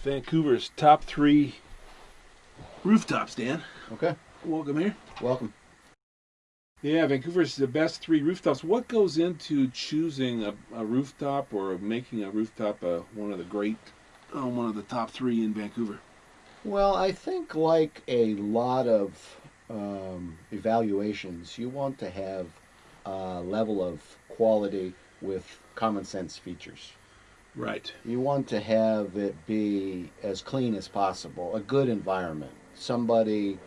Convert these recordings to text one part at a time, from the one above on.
Vancouver's top 3 rooftops, Dan. Okay, Welcome here. welcome. Yeah, Vancouver's the best 3 rooftops. What goes into choosing a rooftop or making a rooftop one of the top 3 in Vancouver? Well, I think like a lot of evaluations, you want to have a level of quality with common sense features. Right. You want to have it be as clean as possible, a good environment. Somebody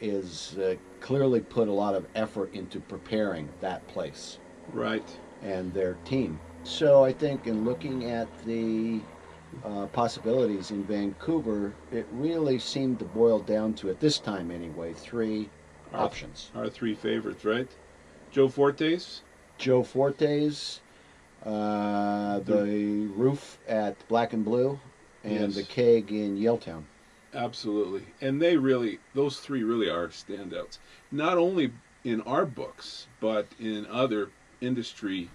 is clearly put a lot of effort into preparing that place Right. and their team. So I think in looking at the possibilities in Vancouver, it really seemed to boil down to, at this time anyway, 3 Our, options. our 3 favorites, right? Joe Forte's, Joe Forte's, the the roof at Black and Blue, and yes, the keg in Yaletown. absolutely. And those 3 really are standouts. Not only in our books, but in other industry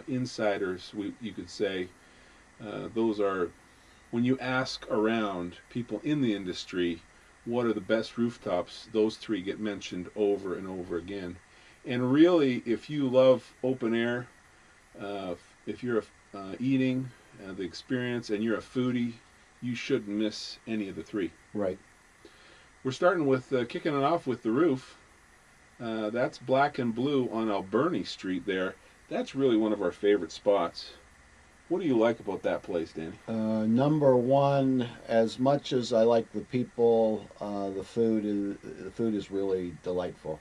insiders, you could say. Those are, when you ask around people in the industry, what are the best rooftops, those 3 get mentioned over and over again. And really, if you love open air, if you're eating the experience and you're a foodie, you shouldn't miss any of the 3. Right. We're starting with kicking it off with the roof. That's Black and Blue on Alberni Street there. That's really one of our favorite spots. What do you like about that place, Danny? Number one, as much as I like the people, the food is really delightful.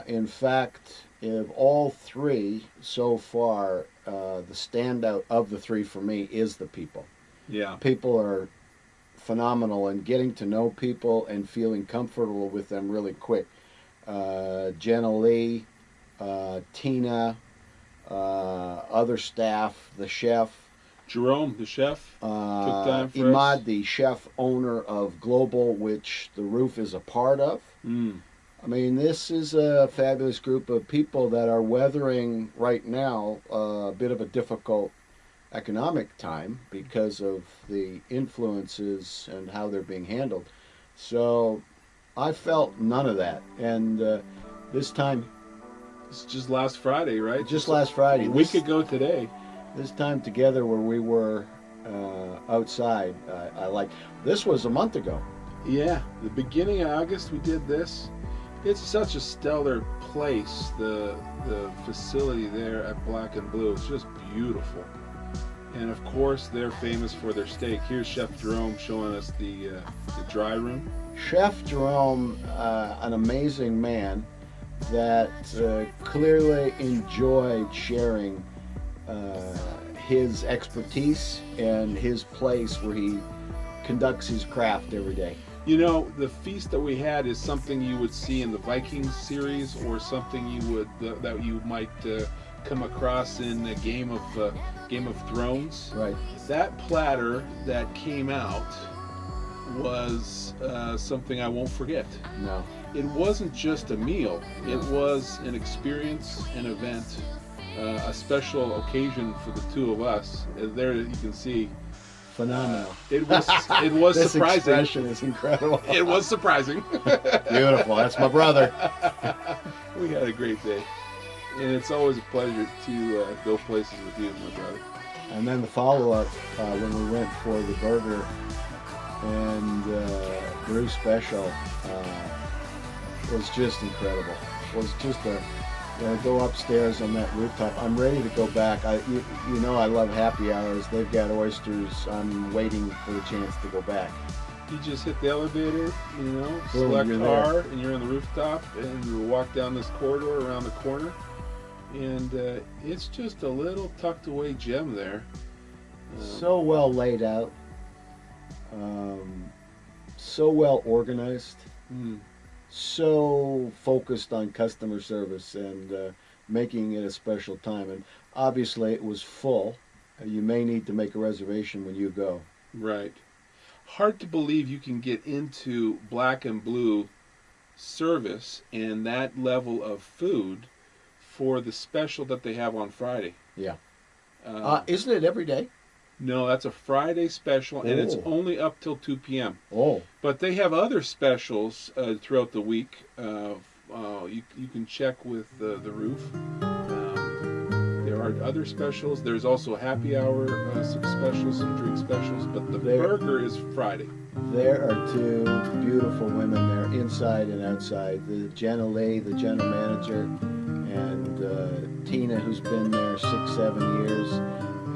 In fact, of all 3 so far, the standout of the 3 for me is the people. Yeah. People are phenomenal, and getting to know people and feeling comfortable with them really quick. Jenna Lee, Tina, other staff, the chef, Jerome, the chef, took time for Imad, us. the chef owner of Global, which the roof is a part of. Mm. I mean, this is a fabulous group of people that are weathering right now a bit of a difficult economic time because of the influences and how they're being handled. So I felt none of that. And this time, It's just last Friday, right? just last Friday, A week ago today. this time together where we were outside, I like. This was a month ago. Yeah, the beginning of August we did this. It's such a stellar place. The facility there at Black and Blue is just beautiful. And of course, they're famous for their steak. Here's Chef Jerome showing us the dry room. Chef Jerome, an amazing man that clearly enjoyed sharing his expertise and his place where he conducts his craft every day. You know, the feast that we had is something you would see in the Vikings series, or something that you might come across in a Game of Thrones. Right. That platter that came out was something I won't forget. No. It wasn't just a meal; it was an experience, an event, a special occasion for the 2 of us. There you can see. Phenomenal. It was This surprising. expression is incredible. It was surprising. Beautiful. That's my brother. We had a great day, and it's always a pleasure to go places with you, my brother. And then the follow-up when we went for the burger and brew special was just incredible. Was just go upstairs on that rooftop. I'm ready to go back. You know I love happy hours. They've got oysters. I'm waiting for the chance to go back. You just hit the elevator, Boom, select you're there. R, and you're on the rooftop, and you walk down this corridor around the corner, and it's just a little tucked away gem there. So well laid out. So well organized. Mm, So focused on customer service and making it a special time. And obviously, it was full. You may need to make a reservation when you go. right. Hard to believe you can get into Black and Blue service and that level of food for the special that they have on Friday. Yeah. Uh, Isn't it every day? No, that's a Friday special, and it's Oh. only up till 2 p.m. Oh, But they have other specials throughout the week. You can check with the roof. There are other specials. There's also happy hour some specials, some drink specials. But the burger is Friday. there are two beautiful women there, inside and outside. The Jenna Lee, the general manager, and Tina, who's been there 6-7 years,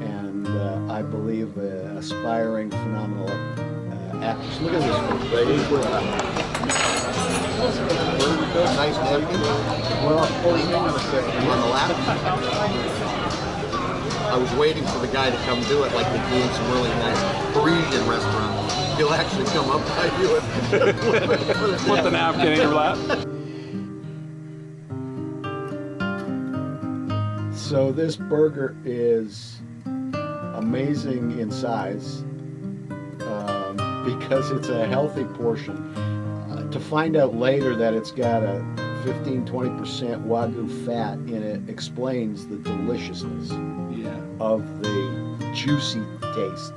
and I believe aspiring, phenomenal actress. Look at this lady. Nice napkin. Well, hang on a second. On the lap. I was waiting for the guy to come do it like they do in some really nice Parisian restaurants. He'll actually come up by you and Put the napkin in your lap. So this burger is amazing in size because it's a healthy portion. To find out later that it's got a 15-20% Wagyu fat in it explains the deliciousness of the juicy taste.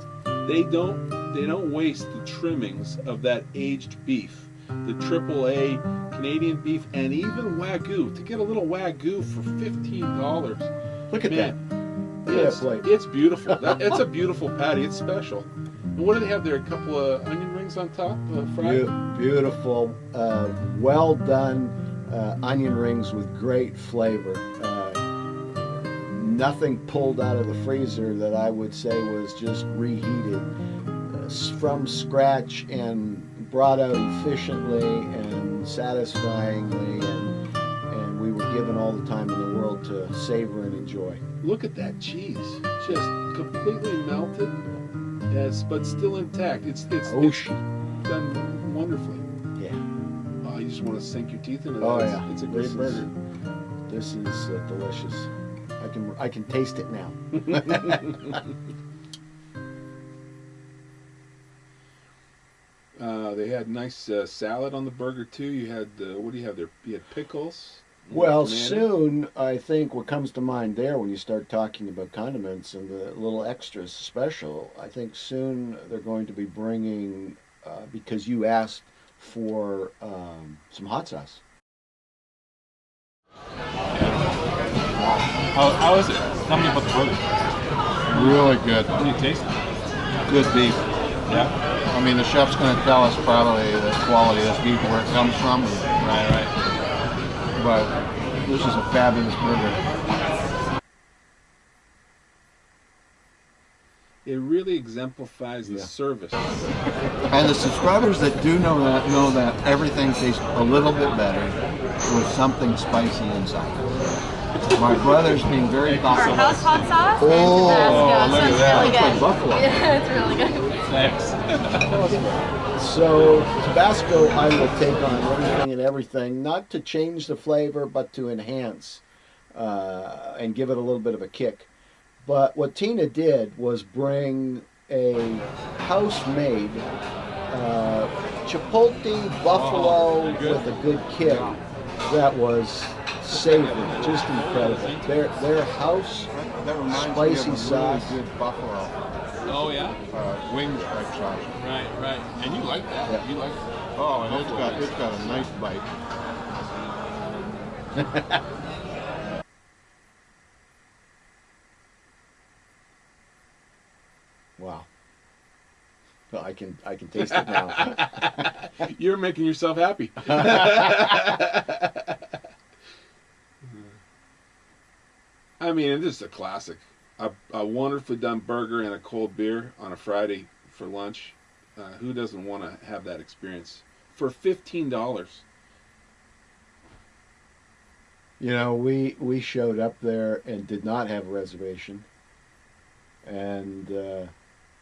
They don't waste the trimmings of that aged beef, the AAA Canadian beef, and even Wagyu. To get a little Wagyu for $15, Look at man, that. Look at that plate. It's beautiful. It's a beautiful patty. It's special. And what do they have there? A couple of onion rings on top, fried? Beautiful, well done onion rings with great flavor. Nothing pulled out of the freezer that I would say was just reheated from scratch and brought out efficiently and satisfyingly, and we were given all the time in the world to savor and enjoy. Look at that cheese, just completely melted, yes, but still intact. It's done wonderfully. Yeah. Oh, you just want to sink your teeth into that. Oh yeah. It's a great burger. This is delicious. I can taste it now. They had nice salad on the burger too. You had what do you have there? You had pickles. Well, tomato. soon I think what comes to mind there when you start talking about condiments and the little extras special, I think soon they're going to be bringing because you asked for some hot sauce. How is it? Tell me about the burger. really good. How do you taste it? Good beef. Yeah. I mean, the chef's going to tell us probably the quality of this beef, where it comes from. Right. But this is a fabulous burger. It really exemplifies the service. And the subscribers that do know that everything tastes a little bit better with something spicy inside. My brother's being very thoughtful. Our house hot sauce Oh, and look Tabasco, at so that. it's It's really like good. buffalo. Yeah, it's really good. Thanks. So Tabasco I will take on anything and everything, not to change the flavor, but to enhance and give it a little bit of a kick. But what Tina did was bring a house-made Chipotle buffalo with a good kick that was savory, just incredible. Their house That reminds spicy me of a sauce. really good buffalo Oh yeah. wing stripe sauce. Right. And you like that? Yeah. You like that? Oh, and it's got a nice bite. Wow. Well, I can taste it now. You're making yourself happy. I mean, this is a classic. A wonderfully done burger and a cold beer on a Friday for lunch. Who doesn't want to have that experience for $15? You know, we showed up there and did not have a reservation, and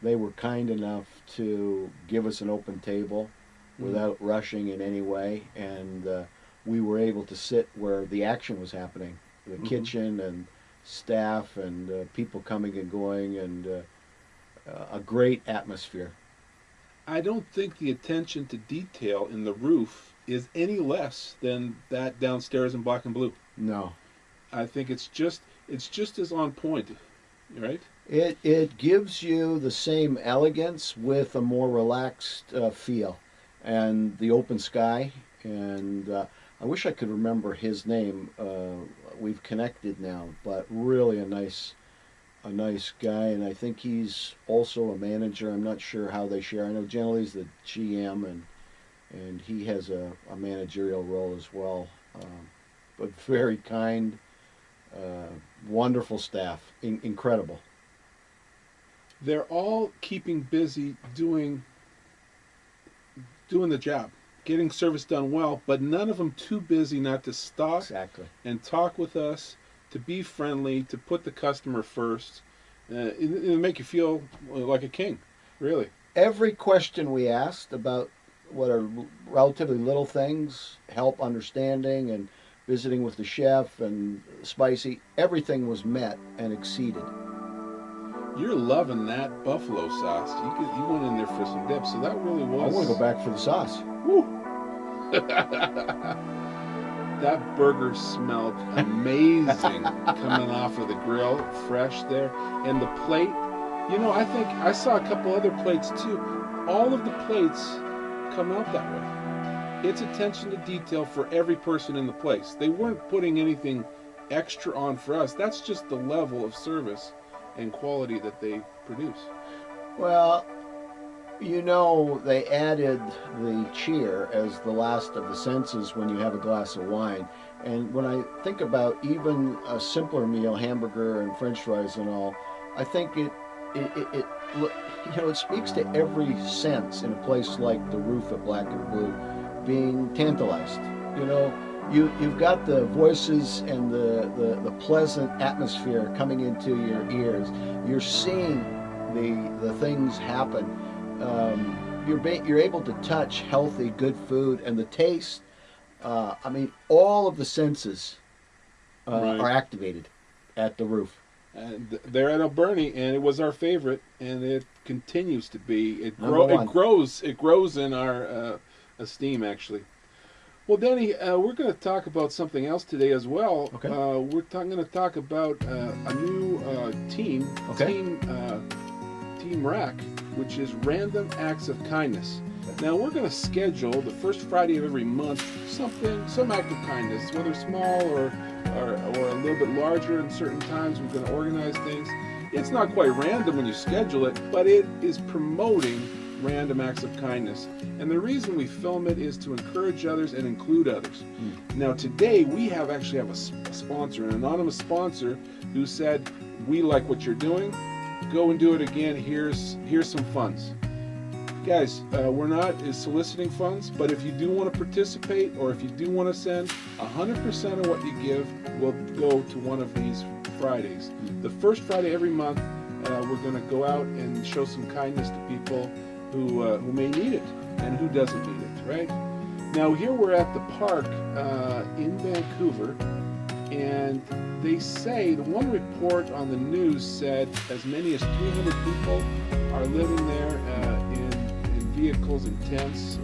they were kind enough to give us an open table without rushing in any way, and we were able to sit where the action was happening, the kitchen and staff and people coming and going, and a great atmosphere. I don't think the attention to detail in the roof is any less than that downstairs in Black and Blue. No. I think it's just as on point, right? It gives you the same elegance with a more relaxed feel, and the open sky. And I wish I could remember his name. We've connected now, but really a nice guy, and I think he's also a manager. I'm not sure how they share. I know generally he's the GM, and he has a managerial role as well. But very kind, wonderful staff, incredible. They're all keeping busy doing the job, getting service done well, but none of them too busy not to stop Exactly. and talk with us, to be friendly, to put the customer first. It'll make you feel like a king, really. Every question we asked about what are relatively little things, help understanding and visiting with the chef and spicy, everything was met and exceeded. You're loving that buffalo sauce. You went in there for some dip, so that really was. I want to go back for the sauce. Woo. That burger smelled amazing coming off of the grill, fresh there. And the plate, I think I saw a couple other plates too. All of the plates come out that way. It's attention to detail for every person in the place. They weren't putting anything extra on for us. That's just the level of service and quality that they produce. Well, they added the cheer as the last of the senses when you have a glass of wine. And when I think about even a simpler meal, hamburger and French fries and all, I think it speaks to every sense in a place like the Roof at Black and Blue, being tantalized. You've got the voices and the pleasant atmosphere coming into your ears. You're seeing the things happen. You're able to touch healthy, good food, and the taste. All of the senses Right. are activated at the Roof. And they're at Alberni, and it was our favorite, and it continues to be. It Number one. grows in our esteem, actually. Well, Danny, we're going to talk about something else today as well. Okay. We're going to talk about a new team, Okay. Team Rack, which is Random Acts of Kindness. Now, we're going to schedule the first Friday of every month some act of kindness, whether small or a little bit larger in certain times. We're going to organize things. It's not quite random when you schedule it, but it is promoting random acts of kindness. And the reason we film it is to encourage others and include others. Now, today we actually have a sponsor, an anonymous sponsor, who said, "We like what you're doing. Go and do it again. Here's some funds." Guys, we're not soliciting funds, but if you do want to participate, or if you do want to send, 100% of what you give will go to one of these Fridays. The first Friday every month, we're going to go out and show some kindness to people who may need it and who doesn't need it, right? Now, here we're at the park in Vancouver, and they say, the one report on the news said as many as 300 people are living there in vehicles and tents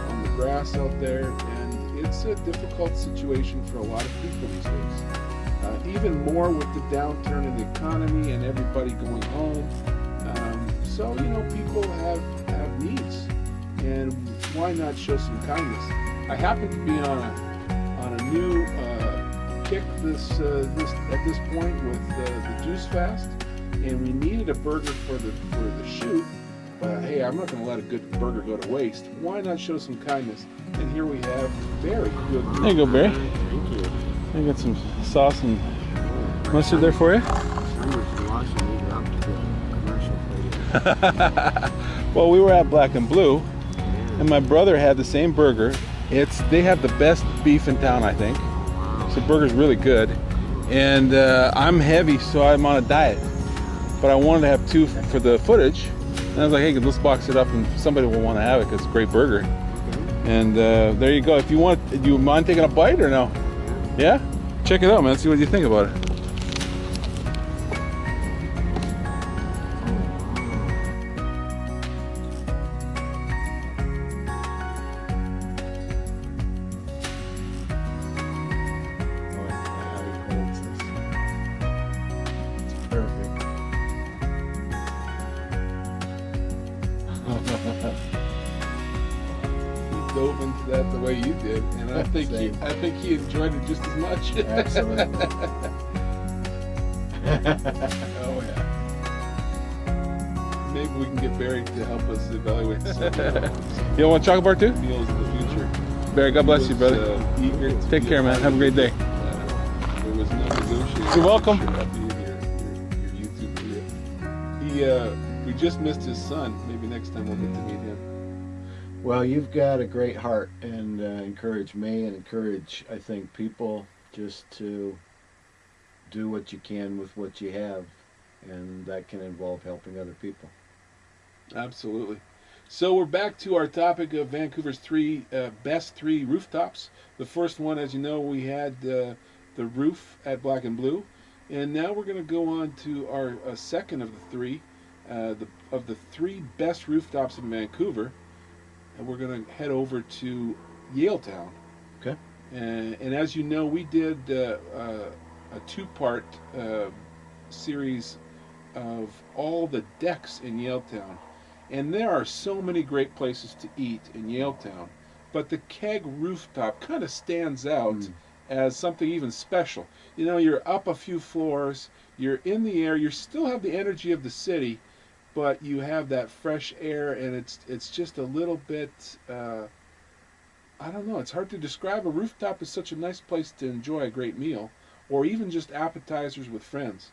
on the grass out there, and it's a difficult situation for a lot of people these days. Even more with the downturn in the economy and everybody going home. So people have needs, and why not show some kindness? I happen to be on a new kick this at this point with the Juice Fast, and we needed a burger for the shoot. But hey, I'm not going to let a good burger go to waste. Why not show some kindness? And here we have very good. There you go, Barry. Thank you. I got some sauce and mustard there for you. Well, we were at Black and Blue, and my brother had the same burger. They have the best beef in town, I think. So the burger's really good. And I'm heavy, so I'm on a diet. But I wanted to have two for the footage. And I was like, hey, let's box it up and somebody will want to have it because it's a great burger. And there you go. If you want, do you mind taking a bite or no? Yeah? Check it out, man. See what you think about it. dove into that the way you did, and I think he enjoyed it just as much. Absolutely. Oh yeah. Maybe we can get Barry to help us evaluate some You want a chocolate bar too? meals in the future. Barry, God bless you, brother. Eager to Take be care, a man. part Have a of great day. it. There was no negotiation. You're welcome. Sure, I'll be in your YouTube video. We just missed his son. Maybe next time we'll get to meet him. Well, you've got a great heart, and encourage me and encourage, I think, people just to do what you can with what you have, and that can involve helping other people. Absolutely. So we're back to our topic of Vancouver's best three rooftops. The first one, as you know, we had the roof at Black and Blue, and now we're going to go on to our second of the three, of the three best rooftops in Vancouver, and we're going to head over to Yaletown. Okay. And as you know, we did a two-part series of all the decks in Yaletown. And there are so many great places to eat in Yaletown, but the Keg rooftop kind of stands out as something even special. You know, you're up a few floors, you're in the air, you still have the energy of the city, but you have that fresh air, and it's just a little bit, I don't know, it's hard to describe. A rooftop is such a nice place to enjoy a great meal, or even just appetizers with friends.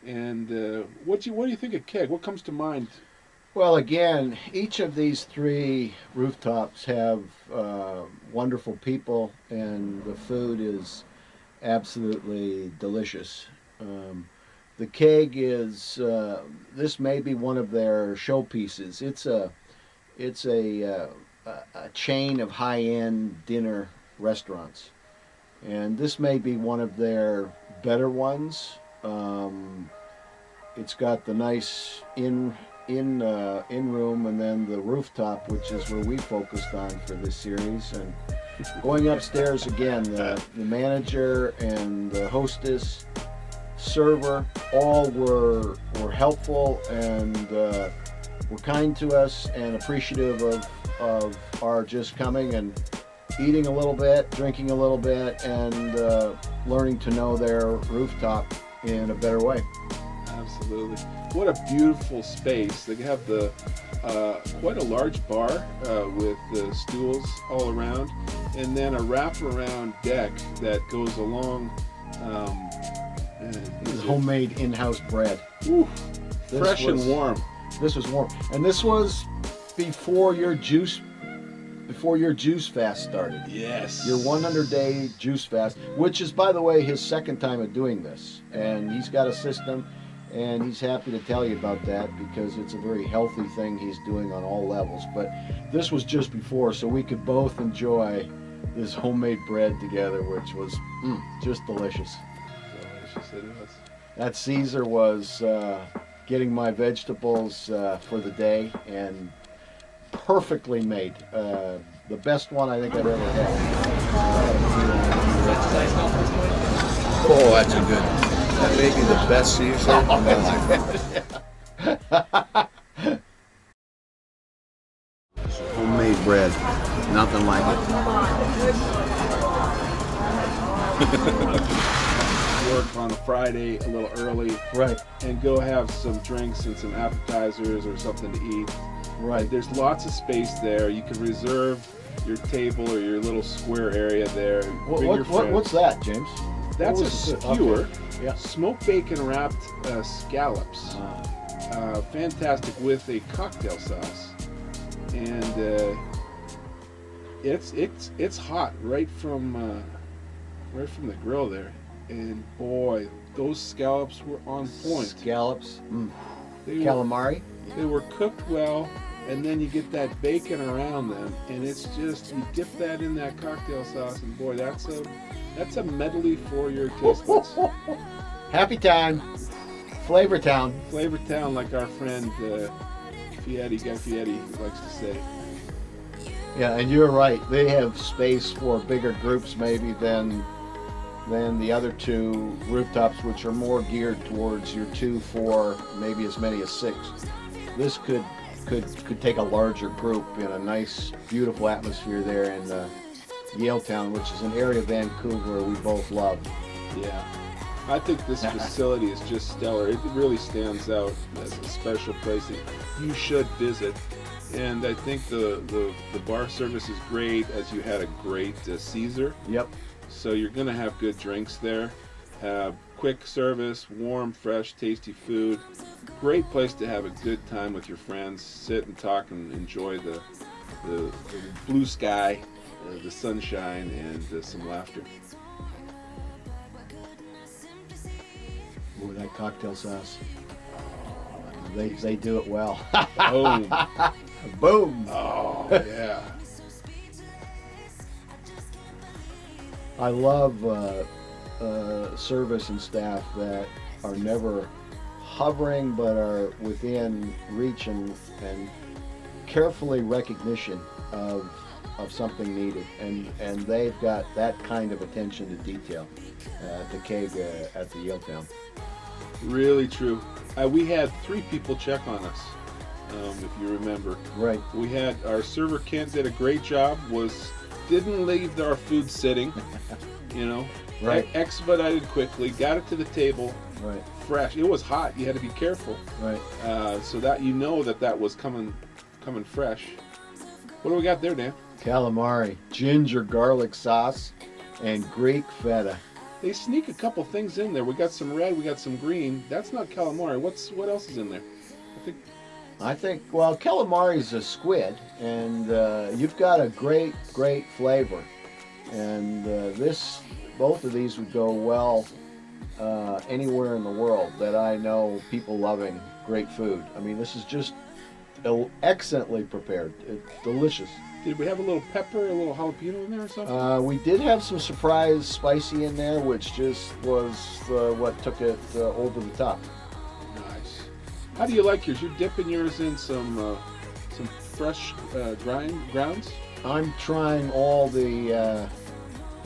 And what do you think of Keg? What comes to mind? Well, again, each of these three rooftops have wonderful people, and the food is absolutely delicious. The Keg is this may be one of their showpieces. It's a chain of high-end dinner restaurants, and this may be one of their better ones. It's got the nice in room, and then the rooftop, which is where we focused on for this series. And going upstairs again, the manager and the hostess, server, all were helpful and were kind to us and appreciative of our just coming and eating a little bit, drinking a little bit, and learning to know their rooftop in a better way. Absolutely. What a beautiful space. They have the quite a large bar with the stools all around, and then a wraparound deck that goes along. This is homemade in-house bread. Fresh and warm. This was warm, and this was before your juice fast started. Yes. Your 100-day juice fast, which is, by the way, his second time of doing this, and he's got a system. And he's happy to tell you about that because it's a very healthy thing he's doing on all levels. But this was just before, so we could both enjoy this homemade bread together, which was just delicious. Delicious it was. That Caesar was getting my vegetables for the day, and perfectly made. The best one I think I've ever had. Oh, that's a good. That may be the best Caesar in my life. Homemade bread, nothing like it. Work on a Friday a little early, Right. and go have some drinks and some appetizers or something to eat. Right. There's lots of space there. You can reserve your table or your little square area there. Bring your friends. What's that, James? That's a What was it? skewer. Okay. Yeah. Smoked bacon wrapped scallops. Fantastic with a cocktail sauce, and it's hot right from the grill there. And boy, those scallops were on point. Scallops. They were, Calamari. they were cooked well, and then you get that bacon around them, and it's just, you dip that in that cocktail sauce, and boy, that's a medley for your taste buds. Happy time. Flavor Town. Flavor Town, like our friend Guy Fieri likes to say. Yeah, and you're right. They have space for bigger groups maybe than the other two rooftops, which are more geared towards your 2, 4, maybe as many as 6. This could could take a larger group in a nice, beautiful atmosphere there in Yaletown, which is an area of Vancouver we both love. Yeah. I think this facility is just stellar. It really stands out as a special place that you should visit. And I think the bar service is great, as you had a great Caesar. Yep. So you're going to have good drinks there. Quick service, warm, fresh, tasty food. Great place to have a good time with your friends. Sit and talk and enjoy the blue sky, the sunshine, and some laughter. Boy, that cocktail sauce. They do it well. Boom. Boom. Oh, yeah. I love service and staff that are never hovering but are within reach and carefully recognition of something needed, and they've got that kind of attention to detail at the keg at the Yaletown. Really true. We had 3 people check on us, if you remember. Right. We had our server Kent did a great job. Didn't leave our food sitting, Right. Expedited quickly, got it to the table, Right. fresh. It was hot. You had to be careful, Right. so that that was coming fresh. What do we got there, Dan? Calamari, ginger garlic sauce, and Greek feta. They sneak a couple things in there. We got some red, we got some green. That's not calamari. What else is in there? I think, well, calamari's a squid, and you've got a great flavor. And both of these would go well anywhere in the world that I know people loving great food. I mean, this is just excellently prepared. It's delicious. Did we have a little pepper, a little jalapeno in there or something? We did have some surprise spicy in there, which just was what took it over the top. Nice. How do you like yours? You're dipping yours in some fresh grounds? I'm trying all the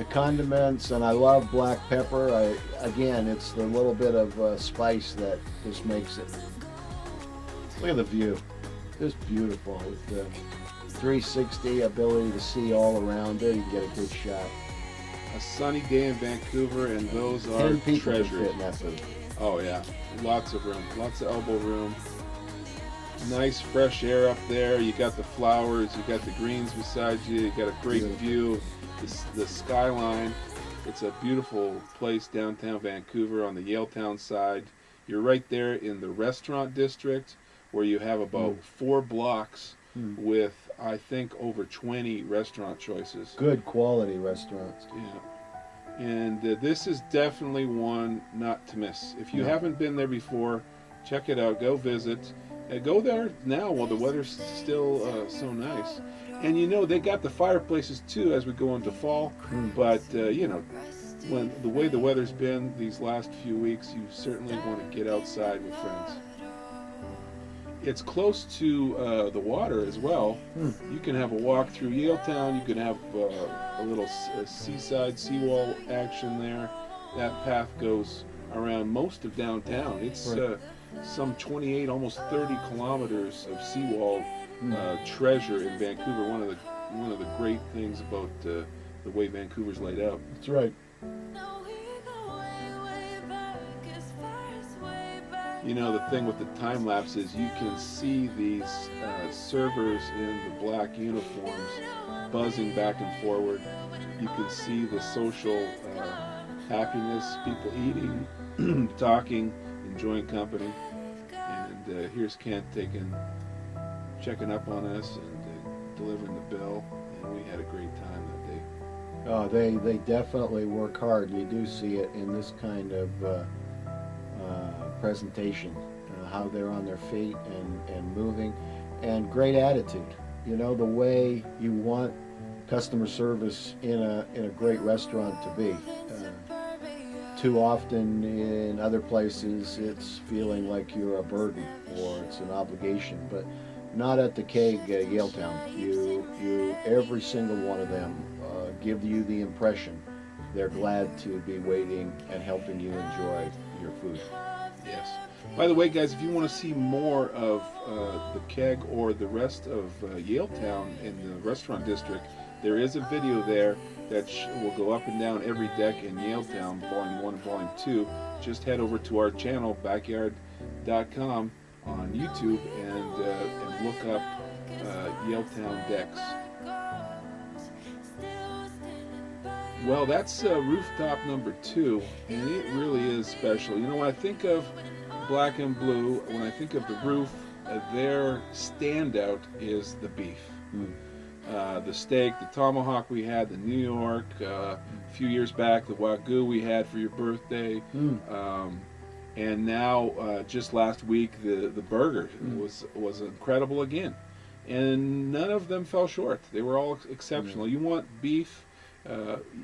condiments, and I love black pepper. Again, it's the little bit of spice that just makes it. Look at the view. Just beautiful. With the 360 ability to see all around there, you can get a good shot. A sunny day in Vancouver, and those are 10 people can treasures. fit in that food. Oh yeah, lots of room, lots of elbow room. Nice fresh air up there. You got the flowers, you got the greens beside you. You got a great view, the skyline. It's a beautiful place downtown Vancouver on the Yaletown side. You're right there in the restaurant district, where you have about 4 blocks with, I think, over 20 restaurant choices. Good quality restaurants. Yeah. And this is definitely one not to miss. If you haven't been there before, check it out. Go visit. Go there now while the weather's still so nice. And they got the fireplaces too as we go into fall. But when the way the weather's been these last few weeks, you certainly want to get outside with friends. It's close to the water as well. You can have a walk through Yaletown. You can have a little seaside seawall action there. That path goes around most of downtown. It's some 28, almost 30 kilometers of seawall treasure in Vancouver. One of the great things about the way Vancouver's laid out. That's right. The thing with the time lapse is you can see these servers in the black uniforms buzzing back and forward. You can see the social happiness, people eating, talking, enjoying company. And here's Kent checking up on us and delivering the bill. And we had a great time that day. Oh, they definitely work hard. You do see it in this kind of presentation, how they're on their feet and moving, and great attitude. The way you want customer service in a great restaurant to be. Too often in other places it's feeling like you're a burden or it's an obligation, but not at the keg Yaletown. You every single one of them give you the impression they're glad to be waiting and helping you enjoy your food. Yes. By the way, guys, if you want to see more of the keg or the rest of Yaletown in the restaurant district, there is a video there that will go up and down every deck in Yaletown, Volume 1 and Volume 2. Just head over to our channel, backyard.com, on YouTube, and look up Yaletown decks. Well, that's rooftop number 2, and it really is special. You know, when I think of Black and Blue, when I think of the roof, their standout is the beef. The steak, the tomahawk we had, the New York, a few years back, the Wagyu we had for your birthday, and now just last week the burger was incredible again, and none of them fell short. They were all exceptional. You want beef,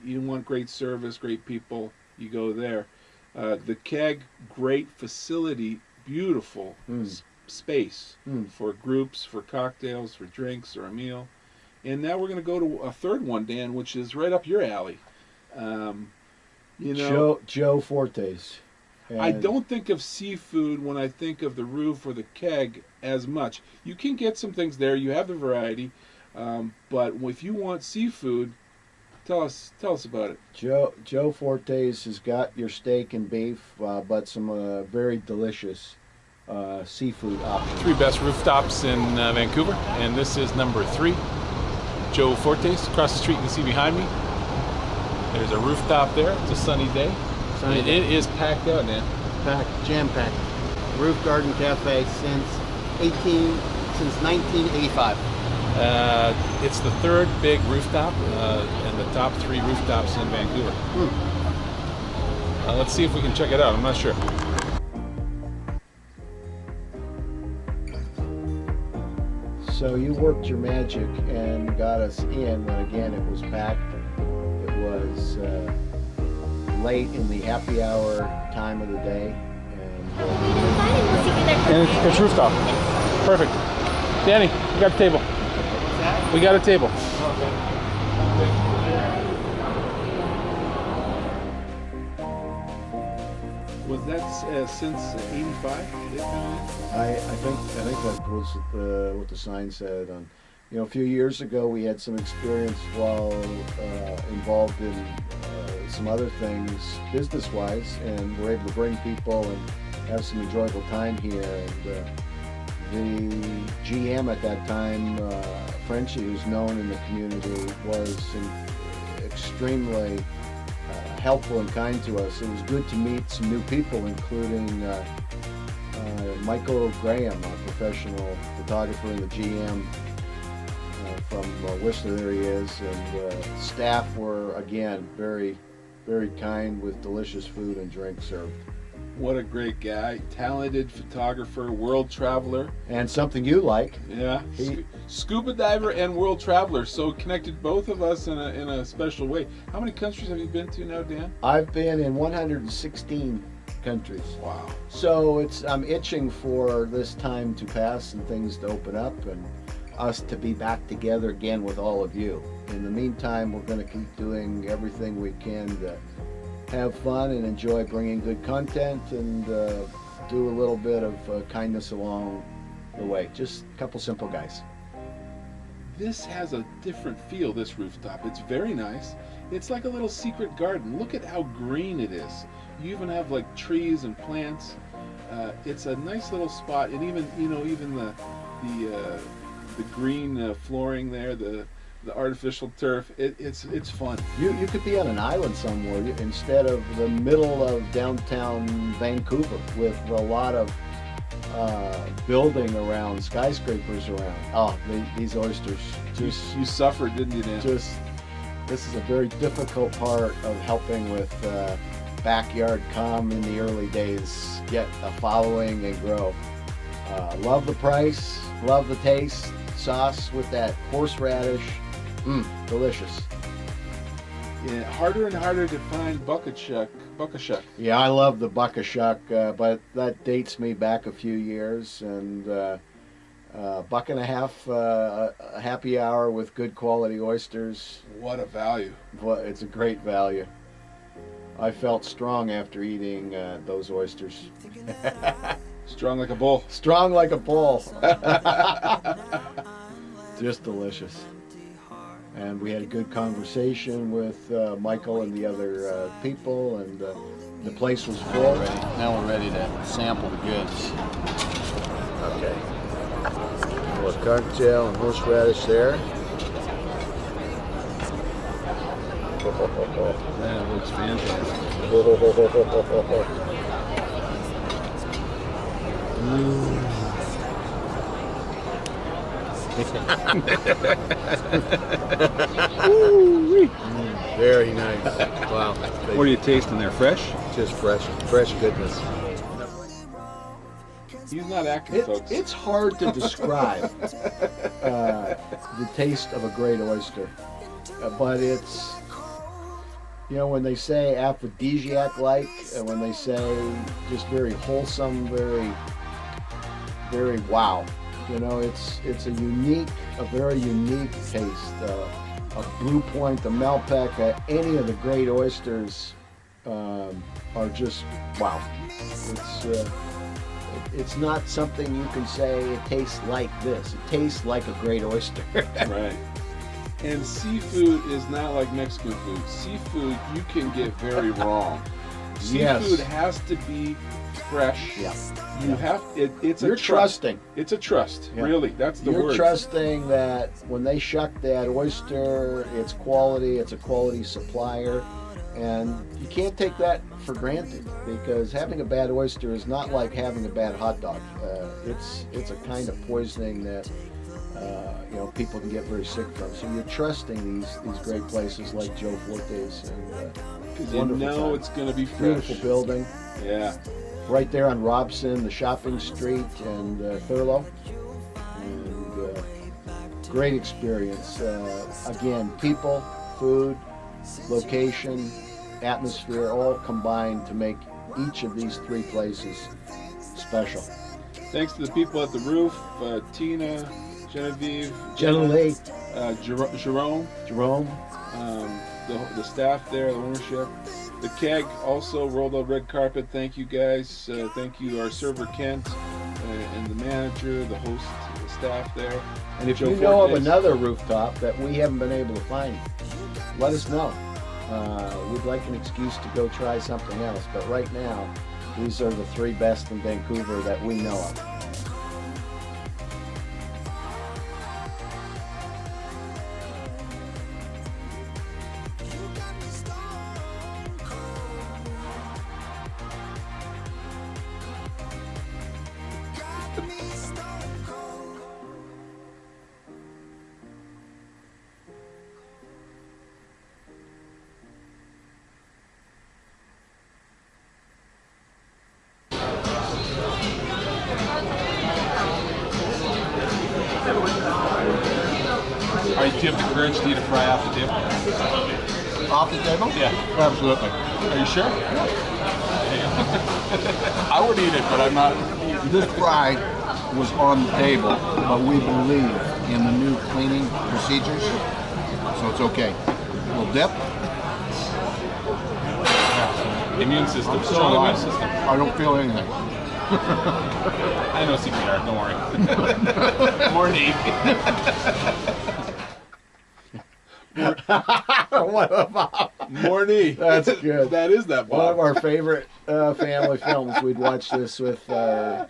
you want great service, great people, you go there. The keg, great facility, beautiful space for groups, for cocktails, for drinks, or a meal. And now we're going to go to a third one, Dan, which is right up your alley. You know, Joe Forte's. I don't think of seafood when I think of the roof or the keg as much. You can get some things there. You have the variety. But if you want seafood, tell us about it. Joe Forte's has got your steak and beef, but some very delicious seafood options. 3 best rooftops in Vancouver, and this is number 3. Joe Forte's. Across the street, you can see behind me, there's a rooftop there. It's a sunny day. It is packed out, man. Jam-packed. Roof Garden Cafe since 1985. It's the 3rd big rooftop, and the top 3 rooftops in Vancouver. Let's see if we can check it out. I'm not sure. So you worked your magic and got us in when again it was packed. It was late in the happy hour time of the day, And it's rooftop. Perfect. Danny, we got a table. We got a table. Was that since '85? I think that was what the sign said. On, you know, a few years ago we had some experience while involved in some other things business-wise, and we're able to bring people and have some enjoyable time here. And the GM at that time, Frenchie, who's known in the community, was extremely helpful and kind to us. It was good to meet some new people, including Michael Graham, a professional photographer and the GM from Whistler. There he is. And staff were, again, very, very kind with delicious food and drink served. What a great guy. Talented photographer, world traveler. And something you like. Yeah. Scuba diver and world traveler. So connected both of us in a special way. How many countries have you been to now, Dan? I've been in 116 countries. Wow. So I'm itching for this time to pass and things to open up and us to be back together again with all of you. In the meantime, we're going to keep doing everything we can to have fun and enjoy bringing good content and do a little bit of kindness along the way. Just a couple simple guys. This has a different feel, this rooftop. It's very nice. It's like a little secret garden. Look at how green it is. You even have like trees and plants. It's a nice little spot, and even the green flooring there, the artificial turf. It's fun. You could be on an island somewhere instead of the middle of downtown Vancouver with a lot of building around, skyscrapers around. Oh, these oysters just... You suffered, didn't you, Dan? This is a very difficult part of helping with backyard com in the early days, get a following and grow. Love the price, love the taste, sauce with that horseradish, delicious. Yeah, harder and harder to find buckashuck. Yeah, I love the buckashuck, but that dates me back a few years, and $1.50 a happy hour with good quality oysters. What a value. It's a great value. I felt strong after eating those oysters. Strong like a bull. Strong like a bull. Just delicious. And we had a good conversation with Michael and the other people, and the place was full. Now we're ready to sample the goods. Okay. A little cocktail and horseradish there. That looks fantastic. Very nice. Wow. What are you tasting there? Fresh? Just fresh goodness. He's not acting, folks. It's hard to describe the taste of a great oyster, but it's, you know, when they say aphrodisiac-like, when they say just very wholesome, very wow. You know, it's a very unique taste. A Blue Point, a Malpeque, any of the great oysters are just wow. It's not something you can say it tastes like this. It tastes like a great oyster. Right. And seafood is not like Mexican food. Seafood you can get very wrong. Yes. Seafood has to be fresh. Yeah. You have it's You're a trust. trusting. It's a trust. Yeah. Really, that's the You're word. trusting that when they shuck that oyster, it's quality, it's a quality supplier, and you can't take that for granted, because having a bad oyster is not like having a bad hot dog. It's a kind of poisoning that you know, people can get very sick from. So you're trusting these great places like Joe Forte's, and Because you know it's going to be fresh. beautiful building. Yeah. Right there on Robson, the shopping street, and Thurlow. And great experience. Again, people, food, location, atmosphere, all combined to make each of these three places special. Thanks to the people at the roof, Tina, Genevieve, Jerome, Jerome. the staff there, the ownership. The keg also rolled out red carpet. Thank you guys. Thank you our server Kent and the manager, the host, the staff there. And if Joe you know of Fortes. another rooftop that we haven't been able to find, let us know. We'd like an excuse to go try something else. But right now, these are the three best in Vancouver that we know of. All right, do you have the courage to eat a fry off the table? Off the table? Yeah. Absolutely. Are you sure? I would eat it, but I'm not. This fry was on the table, but we believe in the new cleaning procedures, so it's okay. We'll dip. Immune system. I'm still Strong immune alive. system. I don't feel anything. I know CPR, don't worry. Morning. What about? Morny. That's good. That is that One of Bob. our favorite family films. We'd watch this with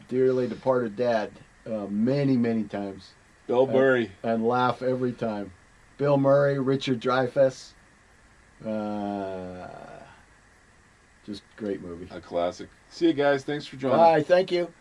dearly departed dad many, many times. Bill Murray. And laugh every time. Bill Murray, Richard Dreyfuss. Just great movie. A classic. See you guys. Thanks for joining. Bye. Thank you.